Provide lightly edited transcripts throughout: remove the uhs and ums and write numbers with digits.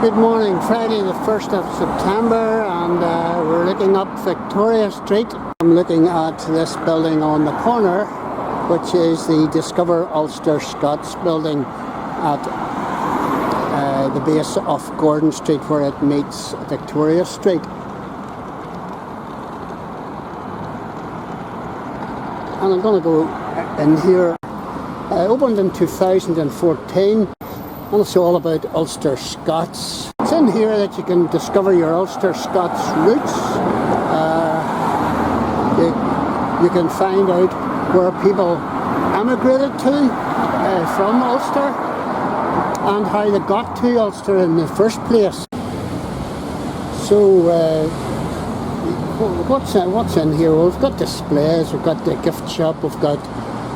Good morning, Friday the 1st of September, and we're looking up Victoria Street. I'm looking at this building on the corner, which is the Discover Ulster Scots building at the base of Gordon Street, where it meets Victoria Street. And I'm going to go in here. Opened in 2014. And it's all about Ulster Scots. It's in here that you can discover your Ulster Scots roots. You can find out where people emigrated to from Ulster and how they got to Ulster in the first place. So what's in here? Well, we've got displays, we've got the gift shop, we've got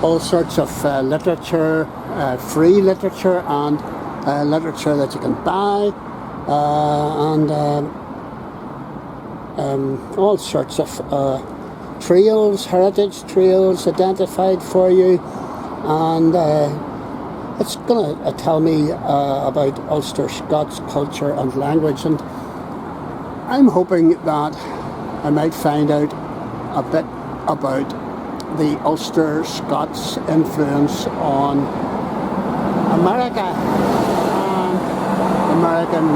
all sorts of literature, free literature and literature that you can buy, and all sorts of trails, heritage trails identified for you, and it's going to tell me about Ulster Scots culture and language, and I'm hoping that I might find out a bit about the Ulster Scots influence on America, American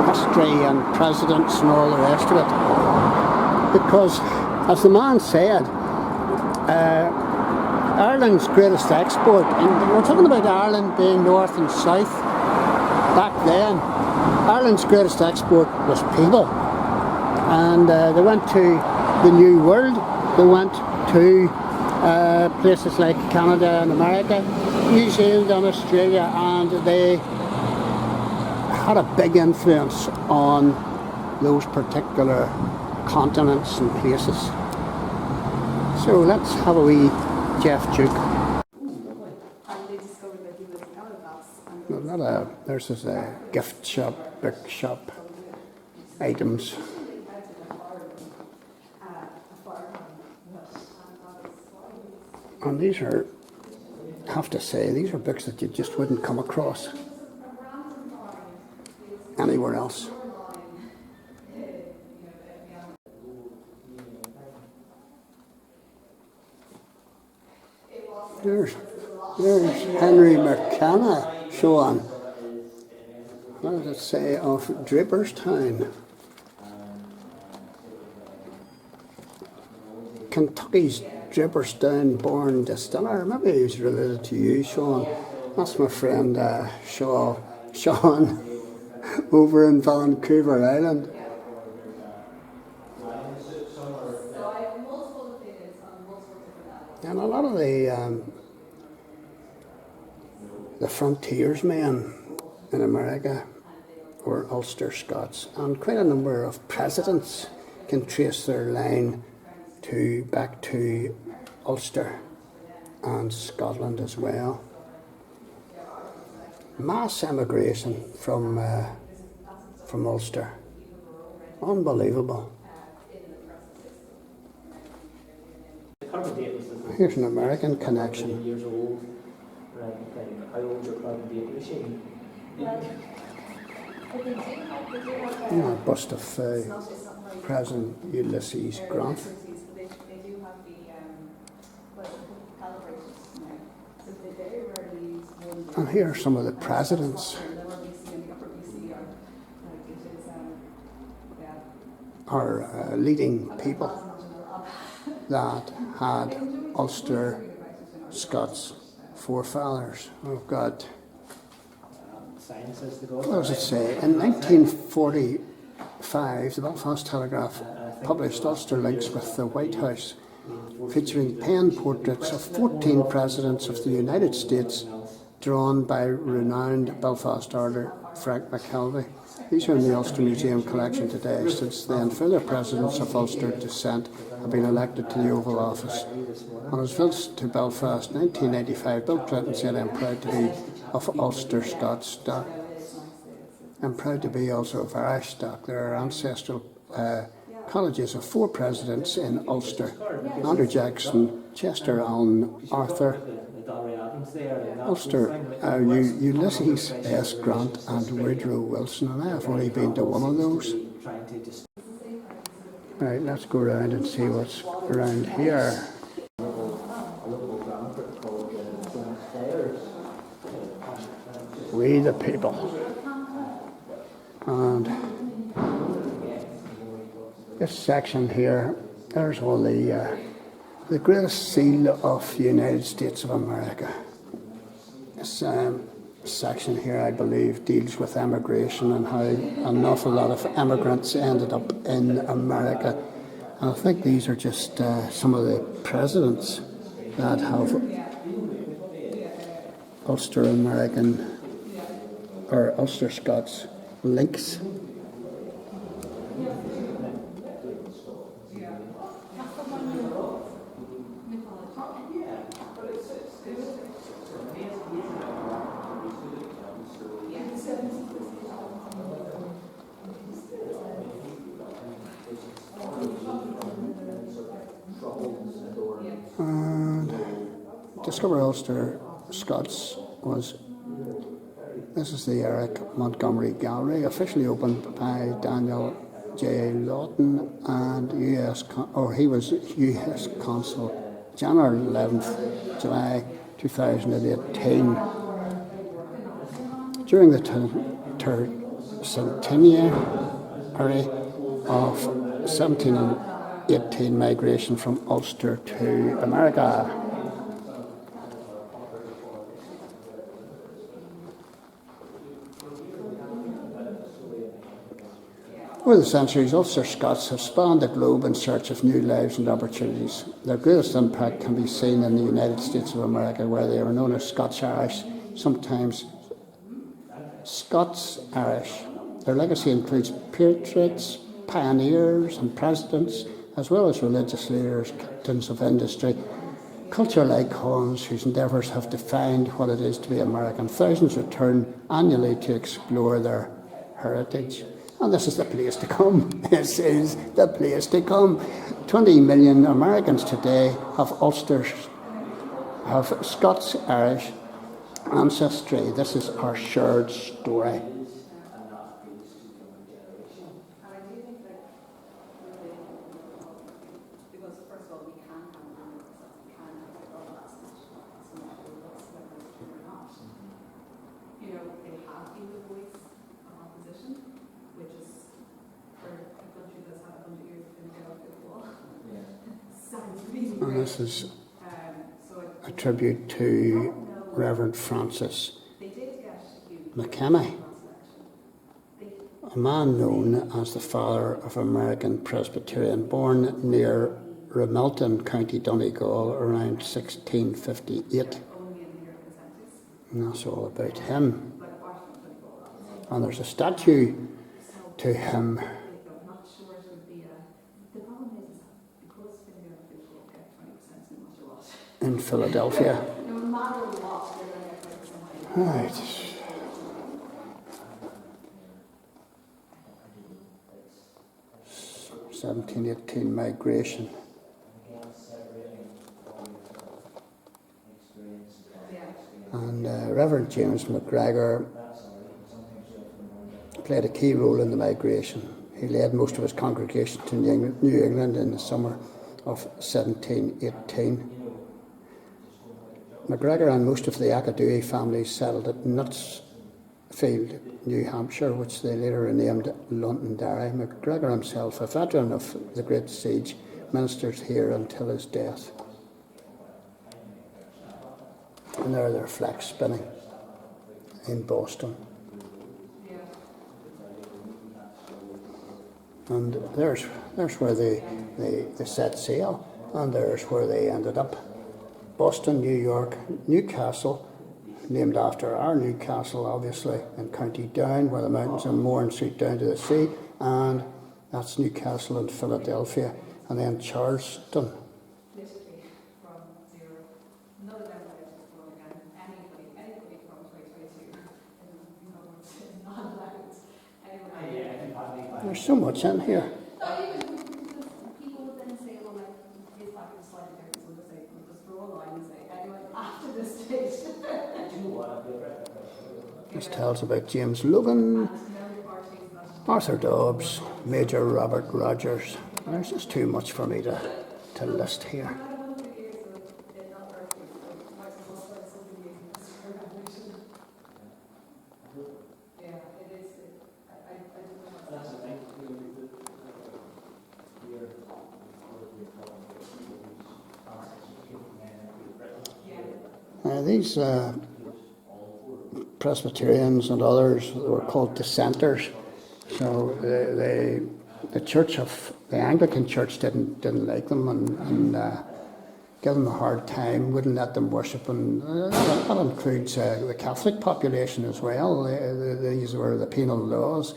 history and presidents and all the rest of it. Because, as the man said, Ireland's greatest export, and we're talking about Ireland being north and south back then, Ireland's greatest export was people. And they went to the New World, they went to places like Canada and America, New Zealand and Australia, and they had a big influence on those particular continents and places. So let's have a wee Jeff Duke. There's this gift shop, book shop, items. And these are, I have to say, these are books that you just wouldn't come across anywhere else. There's Henry McKenna showing. What does it say of Draperstown? Kentucky's Draperstown born distiller. Maybe he's related to you, Sean. That's my friend Sean over in Vancouver Island. And a lot of the frontiersmen in America were Ulster Scots, and quite a number of presidents can trace their line back to Ulster and Scotland as well. Mass emigration from Ulster, unbelievable. Here's an American connection. A bust of President Ulysses Grant. And here are some of the presidents or leading people that had Ulster Scots forefathers. We've got, what does it say? In 1945, the Belfast Telegraph published Ulster links with the White House, featuring pen portraits of 14 presidents of the United States drawn by renowned Belfast orator Frank McKelvey. These are in the Ulster Museum collection today. Since then, further presidents of Ulster descent have been elected to the Oval Office. On his visit to Belfast in 1995, Bill Clinton said, "I'm proud to be of Ulster Scots stock. I'm proud to be also of Irish stock. There are ancestral colleges of 4 presidents in Ulster: Andrew Jackson, Chester Allen Arthur, Ulster, Ulysses S. Grant and Woodrow Wilson, and I have only been to one of those. Right, let's go around and see what's around here. We the people. And this section here, there's all the greatest seal of the United States of America. This section here, I believe, deals with emigration and how an awful lot of immigrants ended up in America. And I think these are just some of the presidents that have Ulster American or Ulster Scots links. And Discover Ulster Scots this is the Eric Montgomery Gallery, officially opened by Daniel J. Lawton and he was US Consul, January 11th, July 2018. During the centenary of 1718 migration from Ulster to America. Over the centuries, Ulster Scots have spanned the globe in search of new lives and opportunities. Their greatest impact can be seen in the United States of America, where they are known as Scotch Irish, sometimes Scots Irish. Their legacy includes patriots, pioneers and presidents, as well as religious leaders, captains of industry, cultural icons whose endeavours have defined what it is to be American. Thousands return annually to explore their heritage. And this is the place to come. This is the place to come. 20 million Americans today have Scots Irish ancestry. This is our shared story. And this is a tribute to Reverend Francis McKenna, a man known as the father of American Presbyterian, born near Ramelton, County Donegal, around 1658. And that's all about him. And there's a statue to him in Philadelphia. Right. (1718) migration. And Reverend James McGregor played a key role in the migration. He led most of his congregation to New England in the summer of 1718. McGregor and most of the Akadui families settled at Knutsfield, New Hampshire, which they later renamed Londonderry. McGregor himself, a veteran of the Great Siege, ministered here until his death. And there they're flax spinning in Boston. And there's where they set sail, and there's where they ended up. Boston, New York, Newcastle, named after our Newcastle, obviously, in County Down, where the mountains are more and shoot down to the sea, and that's Newcastle and Philadelphia, and then Charleston. There's so much in here. People would then say, well, like, his back is slightly different, so they say, just draw a line and say, anyone after this stage. tells about James Logan, Arthur Dobbs, Major Robert Rogers. And there's just too much for me to list here. These Presbyterians and others were called dissenters. So the Anglican Church didn't like them and gave them a hard time, wouldn't let them worship, and that includes the Catholic population as well. These were the penal laws,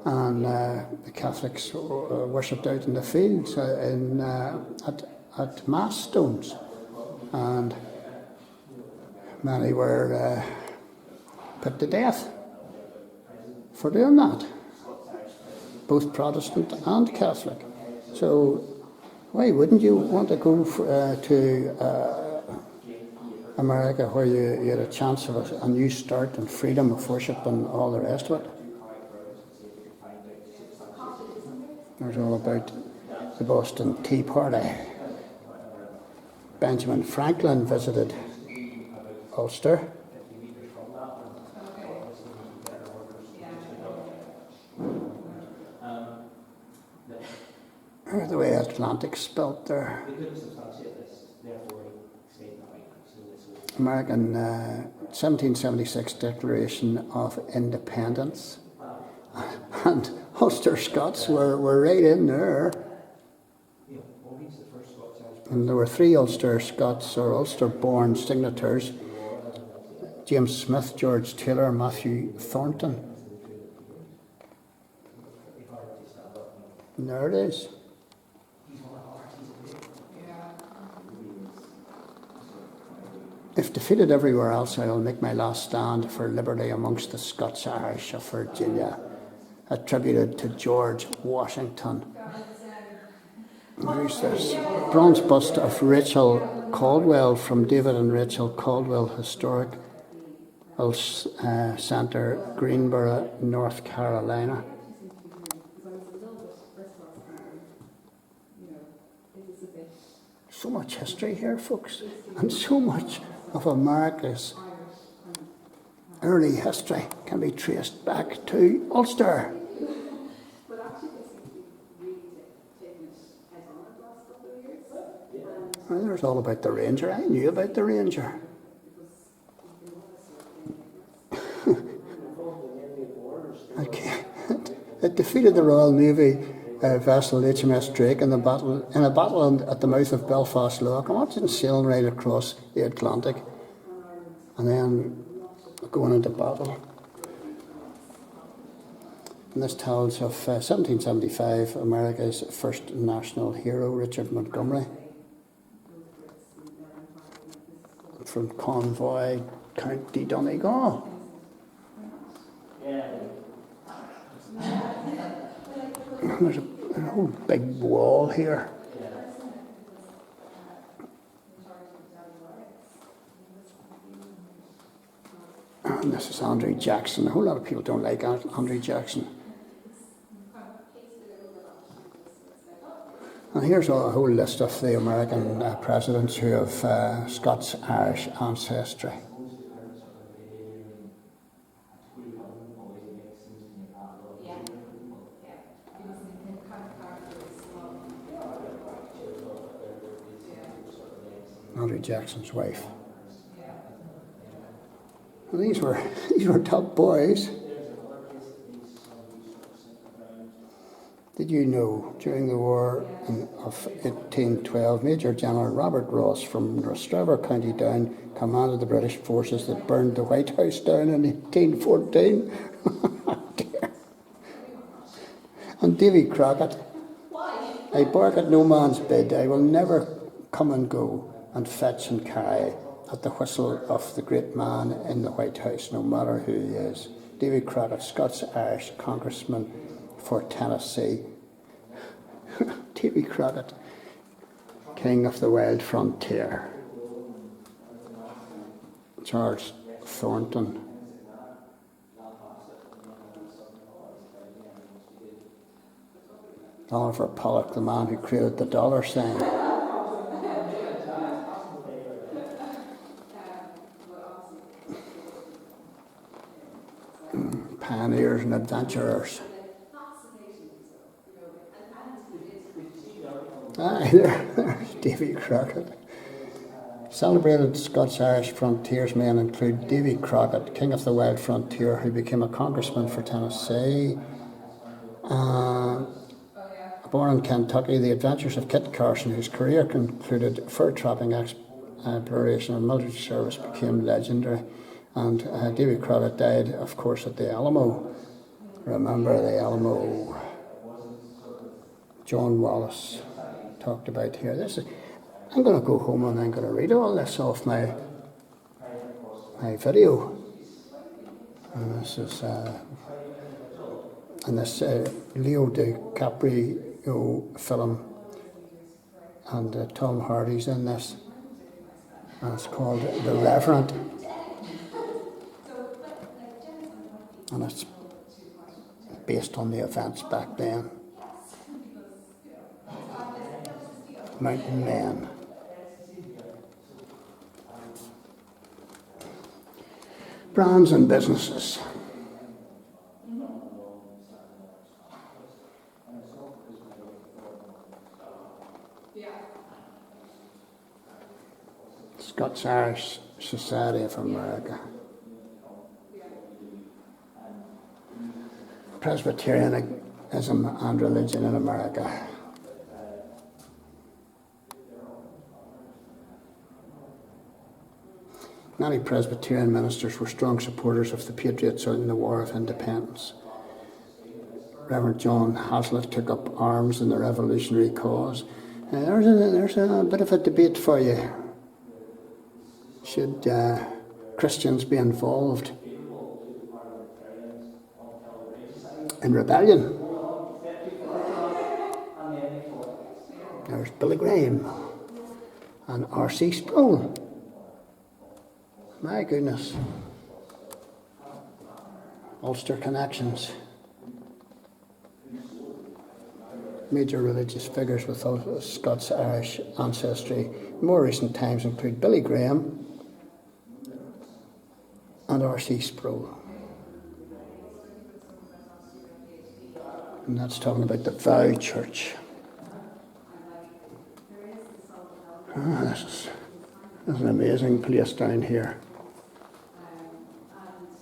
and the Catholics worshipped out in the fields at mass stones, and many were put to death for doing that, both Protestant and Catholic. So why wouldn't you want to go to America, where you had a chance of a new start and freedom of worship and all the rest of it? There's all about the Boston Tea Party. Benjamin Franklin visited Ulster. The way Atlantic spelt there. American 1776 Declaration of Independence. And Ulster Scots were right in there. And there were 3 Ulster Scots or Ulster-born signatories: James Smith, George Taylor, Matthew Thornton. And there it is. If defeated everywhere else, I will make my last stand for liberty amongst the Scotch Irish of Virginia, attributed to George Washington. There's this bronze bust of Rachel Caldwell from David and Rachel Caldwell Historic Centre, Greenboro, North Carolina. So much history here, folks, and so much of America's early history can be traced back to Ulster. Well, there's all about the Ranger. I knew about the Ranger. Okay. It defeated the Royal Navy vessel HMS Drake in a battle at the mouth of Belfast Lough. Imagine sailing right across the Atlantic and then going into battle. And this tells of 1775, America's first national hero, Richard Montgomery, from Convoy, County Donegal. There's a whole big wall here. And this is Andrew Jackson. A whole lot of people don't like Andrew Jackson. And here's a whole list of the American presidents who have Scots Irish ancestry. Andrew Jackson's wife. Well, these were top boys. Did you know, during the War of 1812, Major General Robert Ross from Rostrevor, County Down, commanded the British forces that burned the White House down in 1814? And Davy Crockett, I bark at no man's bid, I will never come and go and fetch and carry at the whistle of the great man in the White House, no matter who he is. Davy Crockett, Scots Irish congressman for Tennessee. Davy Crockett, king of the wild frontier. George Thornton, Oliver Pollock, the man who created the dollar sign. Pioneers and adventurers. There's Davy Crockett. Celebrated Scotch Irish frontiersmen include Davy Crockett, King of the Wild Frontier, who became a congressman for Tennessee. Born in Kentucky, the adventures of Kit Carson, whose career included fur trapping, exploration and military service, became legendary. And Davy Crockett died, of course, at the Alamo. Remember the Alamo. John Wallace talked about here. I'm going to go home and I'm going to read all this off my video. And this is Leo DiCaprio film, and Tom Hardy's in this. And it's called The Reverend. And it's based on the events back then. Mountain Men. Brands and businesses. Scotch Irish Society of America. Presbyterianism and religion in America. Many Presbyterian ministers were strong supporters of the Patriots in the War of Independence. Reverend John Hazlitt took up arms in the revolutionary cause. There's a bit of a debate for you. Should Christians be involved in rebellion? There's Billy Graham and R.C. Sproul. My goodness. Ulster connections. Major religious figures with Scots Irish ancestry in more recent times include Billy Graham and R.C. Sproul. And that's talking about the Vow Church. This is an amazing place down here.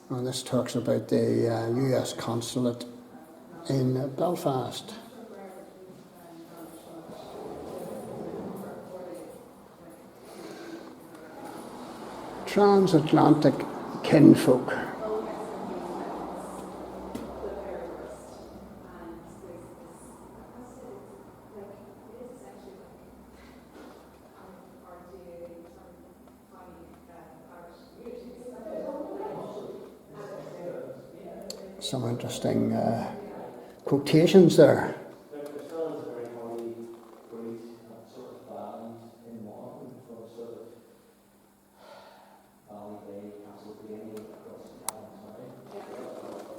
And this talks about the US consulate in Belfast. Transatlantic kinfolk. Some interesting quotations there.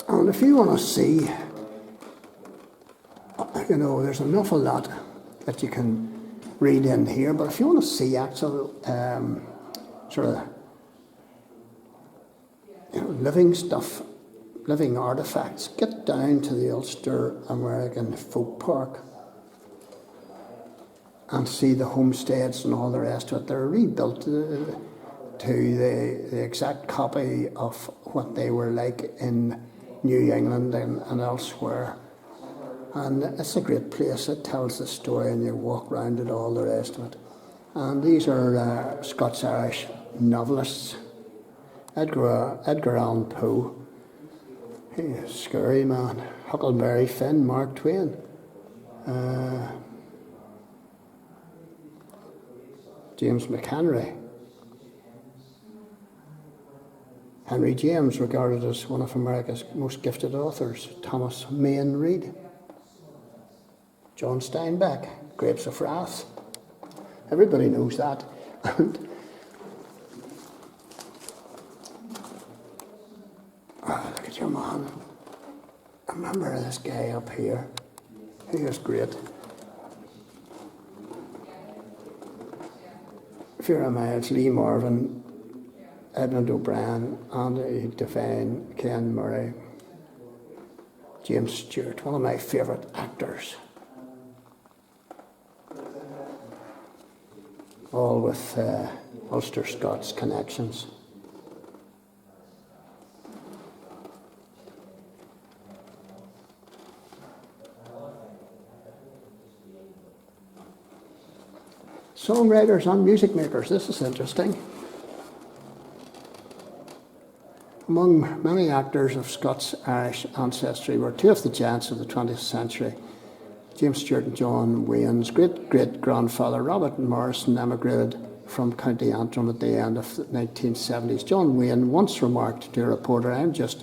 And if you want to see, there's an awful lot that you can read in here, but if you want to see actual living stuff, living artefacts, get down to the Ulster American Folk Park and see the homesteads and all the rest of it. They're rebuilt to the exact copy of what they were like in New England and elsewhere. And it's a great place. It tells the story and you walk around it, all the rest of it. And these are Scots Irish novelists. Edgar Allan Poe. Scary man. Huckleberry Finn, Mark Twain. James McHenry. Henry James, regarded as one of America's most gifted authors. Thomas Mayne Reid. John Steinbeck, Grapes of Wrath. Everybody knows that. And look at your man. I remember this guy up here. He was great. Vera Miles, Lee Marvin, Edmund O'Brien, Andy Devine, Ken Murray, James Stewart, one of my favourite actors. All with Ulster Scots connections. Songwriters and music makers, this is interesting. Among many actors of Scots Irish ancestry were two of the giants of the 20th century, James Stewart and John Wayne's great-great-grandfather Robert Morrison emigrated from County Antrim at the end of the 1970s. John Wayne once remarked to a reporter, "I'm just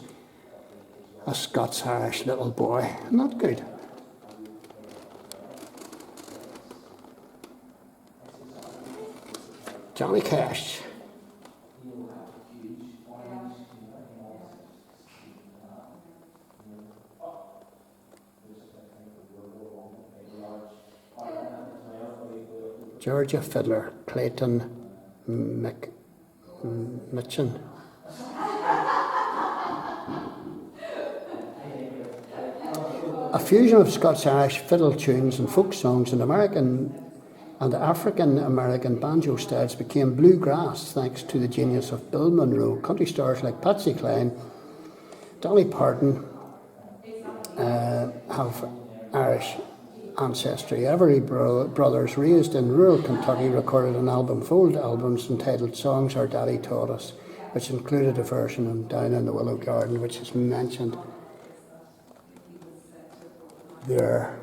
a Scots Irish little boy." Not good. Johnny Cash. Georgia fiddler Clayton Mitchin. A fusion of Scots Irish fiddle tunes and folk songs and American and African American banjo styles became bluegrass thanks to the genius of Bill Monroe. Country stars like Patsy Cline, Dolly Parton have Irish ancestry. Everly brothers, raised in rural Kentucky, recorded an album, fold albums entitled Songs Our Daddy Taught Us, which included a version of Down in the Willow Garden, which is mentioned there.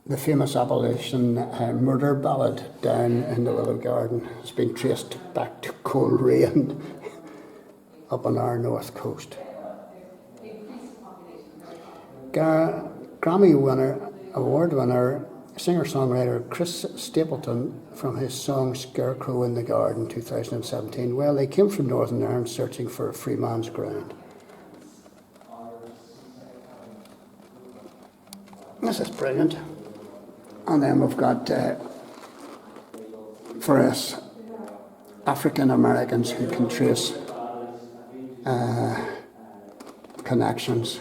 The famous abolition murder ballad, Down in the Willow Garden, has been traced back to Coleraine up on our north coast. Grammy award winner, singer-songwriter Chris Stapleton, from his song Scarecrow in the Garden 2017. Well, they came from Northern Ireland searching for a free man's ground. This is brilliant. And then we've got, for us, African Americans who can trace connections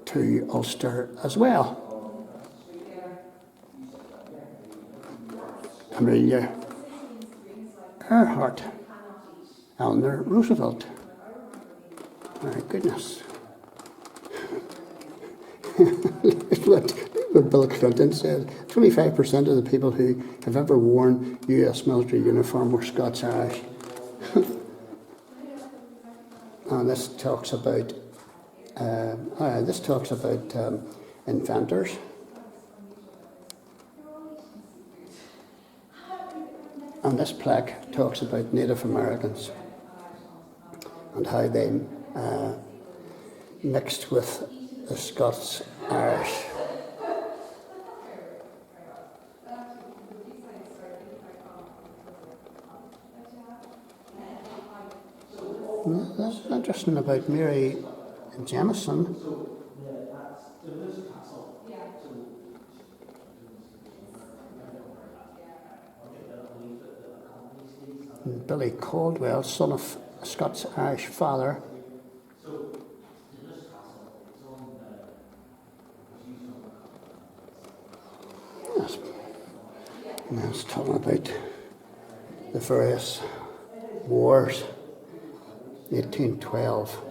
to Ulster as well. Amelia Earhart, Eleanor Roosevelt. My goodness. What Bill Clinton said, 25% of the people who have ever worn US military uniform were Scots Irish. And this talks about inventors. And this plaque talks about Native Americans and how they mixed with the Scots Irish. That's interesting about Mary Jamieson. And Billy Caldwell, son of a Scots Irish father. Yes. And it's talking about the various wars. 1812.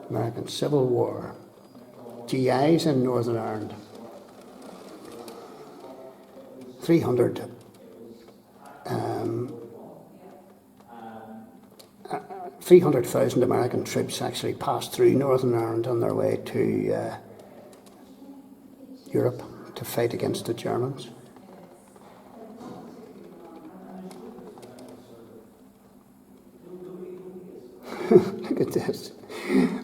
American Civil War. GIs in Northern Ireland. 300,000 American troops actually passed through Northern Ireland on their way to Europe to fight against the Germans. Look at this.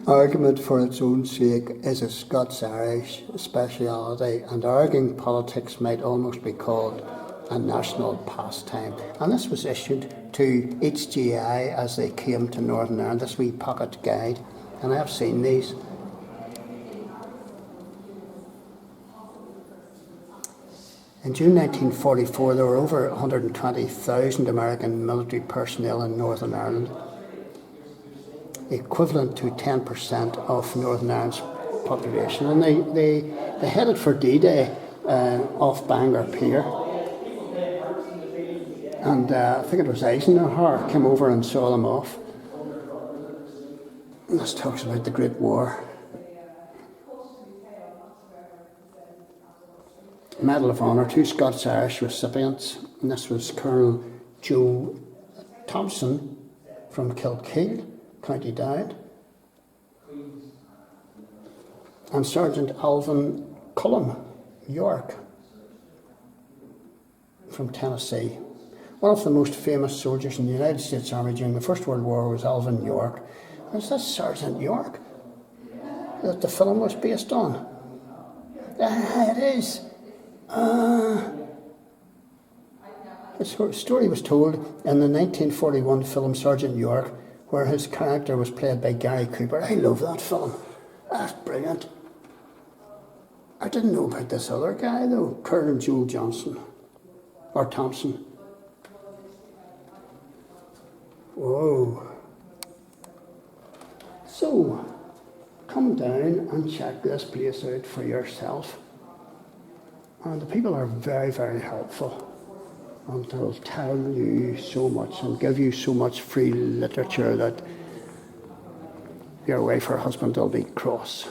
Argument for its own sake is a Scots-Irish speciality, and arguing politics might almost be called a national pastime. And this was issued to each GI as they came to Northern Ireland, this wee pocket guide. And I have seen these. In June 1944, there were over 120,000 American military personnel in Northern Ireland, equivalent to 10% of Northern Ireland's population. And they headed for D-Day off Bangor Pier. And I think it was Eisenhower came over and saw them off. And this talks about the Great War. Medal of Honour, 2 Scotch Irish recipients. And this was Colonel Joe Thompson from Kilkeel, County Down, and Sergeant Alvin Cullum, York, from Tennessee. One of the most famous soldiers in the United States Army during the First World War was Alvin York. Is this Sergeant York that the film was based on? It is. The story was told in the 1941 film Sergeant York, where his character was played by Gary Cooper. I love that film. That's brilliant. I didn't know about this other guy though, Colonel Joe Johnson, or Thompson. Whoa. So, come down and check this place out for yourself. And the people are very, very helpful. And they'll tell you so much and give you so much free literature that your wife or husband will be cross.